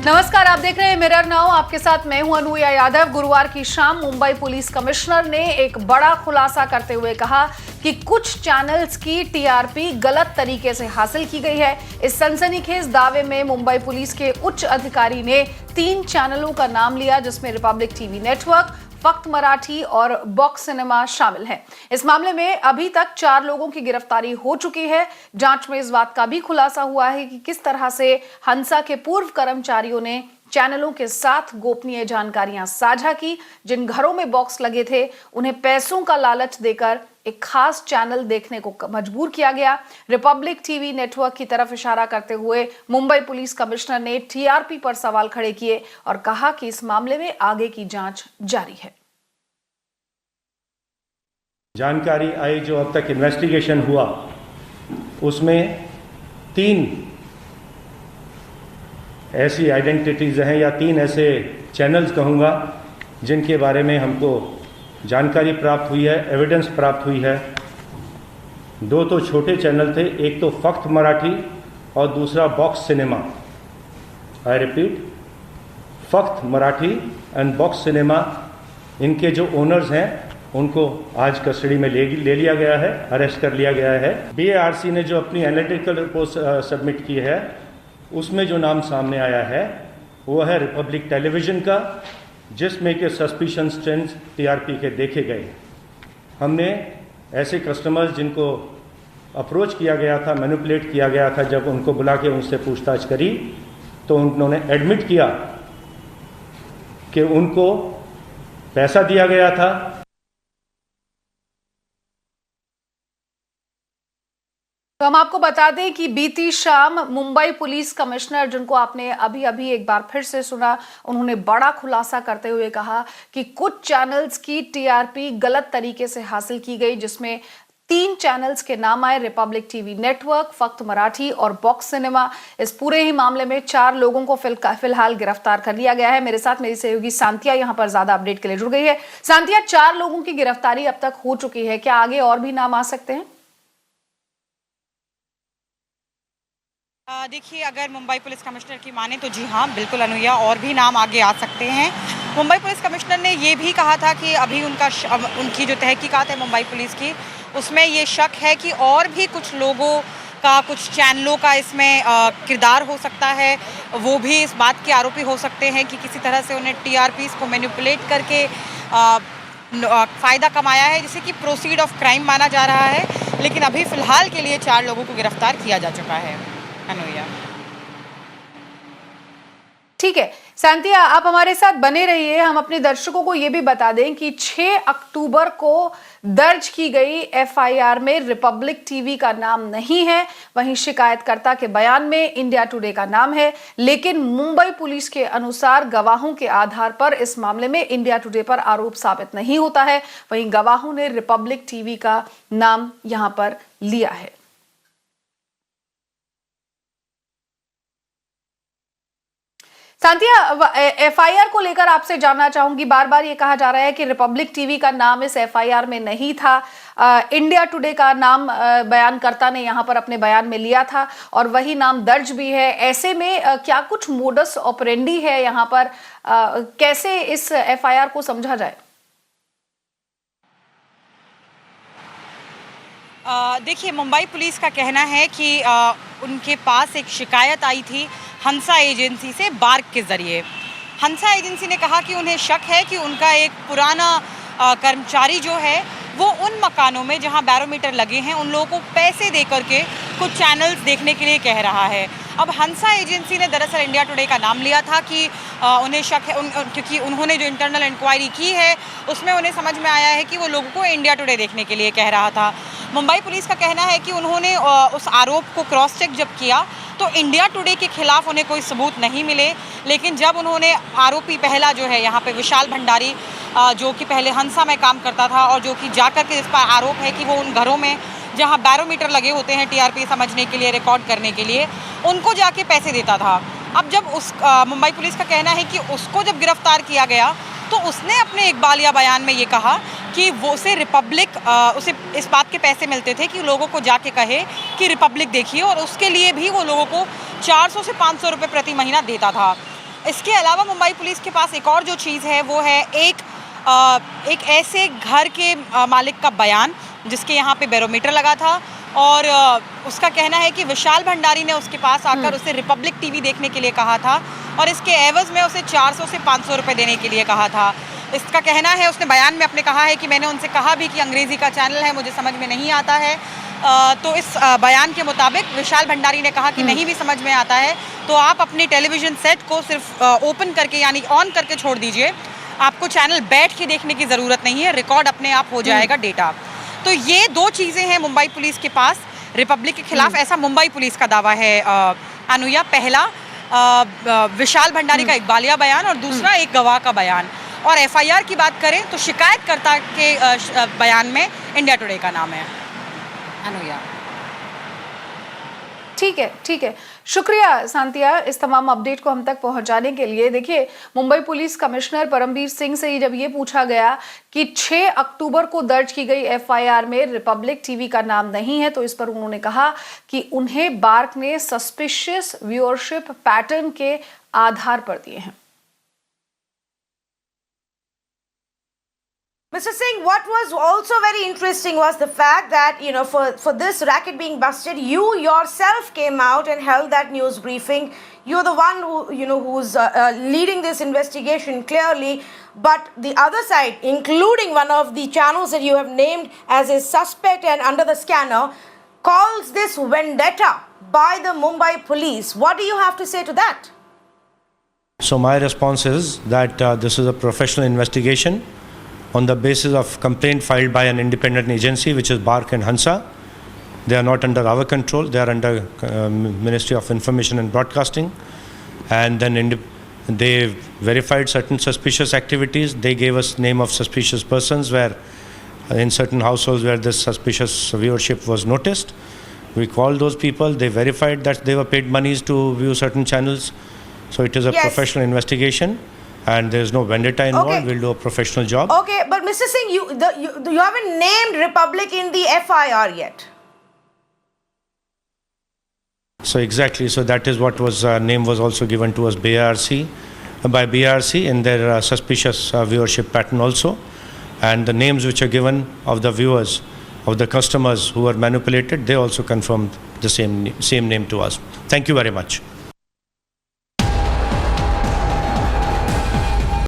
नमस्कार, आप देख रहे हैं मिरर नाउ। आपके साथ मैं हूं अनुया यादव। गुरुवार की शाम मुंबई पुलिस कमिश्नर ने एक बड़ा खुलासा करते हुए कहा कि कुछ चैनल्स की टीआरपी गलत तरीके से हासिल की गई है। इस सनसनीखेज दावे में मुंबई पुलिस के उच्च अधिकारी ने 3 चैनलों का नाम लिया, जिसमें रिपब्लिक टीवी नेटवर्क, फक्त मराठी और बॉक्स सिनेमा शामिल हैं। इस मामले में अभी तक 4 लोगों की गिरफ्तारी हो चुकी है। जांच में इस बात का भी खुलासा हुआ है कि किस तरह से हंसा के पूर्व कर्मचारियों ने चैनलों के साथ गोपनीय जानकारियां साझा की। जिन घरों में बॉक्स लगे थे, उन्हें पैसों का लालच देकर एक खास चैनल देखने को मजबूर किया गया। रिपब्लिक टीवी नेटवर्क की तरफ इशारा करते हुए मुंबई पुलिस कमिश्नर ने टीआरपी पर सवाल खड़े किए और कहा कि इस मामले में आगे की जांच जारी है। जानकारी आई, जो अब तक इन्वेस्टिगेशन हुआ, उसमें 3 ऐसी आइडेंटिटीज़ हैं या 3 ऐसे चैनल्स कहूँगा जिनके बारे में हमको जानकारी प्राप्त हुई है, एविडेंस प्राप्त हुई है। 2 तो छोटे चैनल थे, एक तो फक्त मराठी और दूसरा बॉक्स सिनेमा। आई रिपीट, फक्त मराठी एंड बॉक्स सिनेमा। इनके जो ओनर्स हैं उनको आज कस्टडी में ले लिया गया है, अरेस्ट कर लिया गया है। बीएआरसी ने जो अपनी एनालिटिकल रिपोर्ट सबमिट की है, उसमें जो नाम सामने आया है वो है रिपब्लिक टेलीविज़न का, जिसमें के सस्पिशन ट्रेंड्स टीआरपी के देखे गए। हमने ऐसे कस्टमर्स जिनको अप्रोच किया गया था, मैनिपुलेट किया गया था, जब उनको बुला के उनसे पूछताछ करी तो उन्होंने एडमिट किया कि उनको पैसा दिया गया था। तो हम आपको बता दें कि बीती शाम मुंबई पुलिस कमिश्नर, जिनको आपने अभी एक बार फिर से सुना, उन्होंने बड़ा खुलासा करते हुए कहा कि कुछ चैनल्स की टीआरपी गलत तरीके से हासिल की गई, जिसमें 3 चैनल्स के नाम आए, रिपब्लिक टीवी नेटवर्क, फक्त मराठी और बॉक्स सिनेमा। इस पूरे ही मामले में 4 लोगों को फिलहाल गिरफ्तार कर लिया गया है। मेरे साथ मेरी सहयोगी सांतिया यहां पर ज्यादा अपडेट के लिए जुड़ गई है। सांतिया, 4 लोगों की गिरफ्तारी अब तक हो चुकी है, क्या आगे और भी नाम आ सकते हैं? देखिए, अगर मुंबई पुलिस कमिश्नर की माने तो जी हाँ, बिल्कुल अनुया, और भी नाम आगे आ सकते हैं। मुंबई पुलिस कमिश्नर ने ये भी कहा था कि अभी उनकी जो तहकीकात है मुंबई पुलिस की, उसमें ये शक है कि और भी कुछ लोगों का, कुछ चैनलों का इसमें किरदार हो सकता है। वो भी इस बात के आरोपी हो सकते हैं कि किसी तरह से उन्हें टीआरपीज़ को मैनिपुलेट करके फ़ायदा कमाया है, जिसे कि प्रोसीड ऑफ क्राइम माना जा रहा है। लेकिन अभी फ़िलहाल के लिए 4 लोगों को गिरफ्तार किया जा चुका है। अनुया, ठीक है सांतिया, आप हमारे साथ बने रहिए। हम अपने दर्शकों को यह भी बता दें कि 6 अक्टूबर को दर्ज की गई एफआईआर में रिपब्लिक टीवी का नाम नहीं है। वहीं शिकायतकर्ता के बयान में इंडिया टुडे का नाम है, लेकिन मुंबई पुलिस के अनुसार गवाहों के आधार पर इस मामले में इंडिया टुडे पर आरोप साबित नहीं होता है। वहीं गवाहों ने रिपब्लिक टीवी का नाम यहां पर लिया है। सांतिया, एफआईआर को लेकर आपसे जानना चाहूंगी। बार बार ये कहा जा रहा है कि रिपब्लिक टीवी का नाम इस एफआईआर में नहीं था। इंडिया टुडे का नाम बयानकर्ता ने यहां पर अपने बयान में लिया था और वही नाम दर्ज भी है। ऐसे में क्या कुछ मोडस ऑपरेंडी है यहां पर? कैसे इस एफआईआर को समझा जाए? देखिए, मुंबई पुलिस का कहना है कि उनके पास एक शिकायत आई थी हंसा एजेंसी से बार्क के ज़रिए। हंसा एजेंसी ने कहा कि उन्हें शक है कि उनका एक पुराना कर्मचारी जो है वो उन मकानों में जहां बैरोमीटर लगे हैं उन लोगों को पैसे दे करके कुछ चैनल्स देखने के लिए कह रहा है। अब हंसा एजेंसी ने दरअसल इंडिया टुडे का नाम लिया था कि उन्हें शक है, क्योंकि उन्होंने जो इंटरनल इंक्वायरी की है उसमें उन्हें समझ में आया है कि वो लोगों को इंडिया टुडे देखने के लिए कह रहा था। मुंबई पुलिस का कहना है कि उन्होंने उस आरोप को क्रॉस चेक जब किया तो इंडिया टुडे के खिलाफ उन्हें कोई सबूत नहीं मिले। लेकिन जब उन्होंने आरोपी पहला जो है यहाँ पे विशाल भंडारी, जो कि पहले हंसा में काम करता था और जो कि जाकर के इस पर आरोप है कि वो उन घरों में जहाँ बैरोमीटर लगे होते हैं टीआरपी समझने के लिए, रिकॉर्ड करने के लिए, उनको जाके पैसे देता था। अब जब मुंबई पुलिस का कहना है कि उसको जब गिरफ्तार किया गया तो उसने अपने इकबालिया बयान में ये कहा कि वो उसे इस बात के पैसे मिलते थे कि लोगों को जाके कहे कि रिपब्लिक देखिए, और उसके लिए भी वो लोगों को 400 से 500 रुपये प्रति महीना देता था। इसके अलावा मुंबई पुलिस के पास एक और जो चीज़ है वो है एक ऐसे घर के मालिक का बयान जिसके यहाँ पे बैरोमीटर लगा था और उसका कहना है कि विशाल भंडारी ने उसके पास आकर उसे रिपब्लिक टीवी देखने के लिए कहा था और इसके एवज में उसे 400 से 500 रुपये देने के लिए कहा था। इसका कहना है, उसने बयान में अपने कहा है कि मैंने उनसे कहा भी कि अंग्रेज़ी का चैनल है, मुझे समझ में नहीं आता है। तो इस बयान के मुताबिक विशाल भंडारी ने कहा कि नहीं भी समझ में आता है तो आप अपने टेलीविज़न सेट को सिर्फ ओपन करके यानी ऑन करके छोड़ दीजिए, आपको चैनल बैठ के देखने की ज़रूरत नहीं है, रिकॉर्ड अपने आप हो जाएगा डेटा। तो ये दो चीज़ें हैं मुंबई पुलिस के पास रिपब्लिक के खिलाफ, ऐसा मुंबई पुलिस का दावा है अनुया। पहला विशाल भंडारी का इकबालिया बयान और दूसरा एक गवाह का बयान। और एफआईआर की बात करें तो शिकायतकर्ता के बयान में इंडिया टुडे का नाम है। अनुया, ठीक है, शुक्रिया सांतिया इस तमाम अपडेट को हम तक पहुंचाने के लिए। देखिए, मुंबई पुलिस कमिश्नर परमबीर सिंह से जब ये पूछा गया कि 6 अक्टूबर को दर्ज की गई एफआईआर में रिपब्लिक टीवी का नाम नहीं है, तो इस पर उन्होंने कहा कि उन्हें बार्क ने सस्पिशियस व्यूअरशिप पैटर्न के आधार पर दिए हैं। Mr. Singh, what was also very interesting was the fact that, for this racket being busted, you yourself came out and held that news briefing. You're the one who's leading this investigation clearly. But the other side, including one of the channels that you have named as a suspect and under the scanner, calls this vendetta by the Mumbai police. What do you have to say to that? So my response is that this is a professional investigation on the basis of complaint filed by an independent agency, which is Bark and Hansa. They are not under our control. They are under Ministry of Information and Broadcasting. And then they verified certain suspicious activities. They gave us name of suspicious persons where in certain households where this suspicious viewership was noticed. We called those people. They verified that they were paid monies to view certain channels. So it is a professional investigation. And there is no vendetta involved. Okay. We'll do a professional job. Okay, but Mr. Singh, you haven't named Republic in the FIR yet. So exactly. So that is what was name was also given to us by BRC in their suspicious viewership pattern also, and the names which are given of the viewers, of the customers who were manipulated, they also confirmed the same name to us. Thank you very much.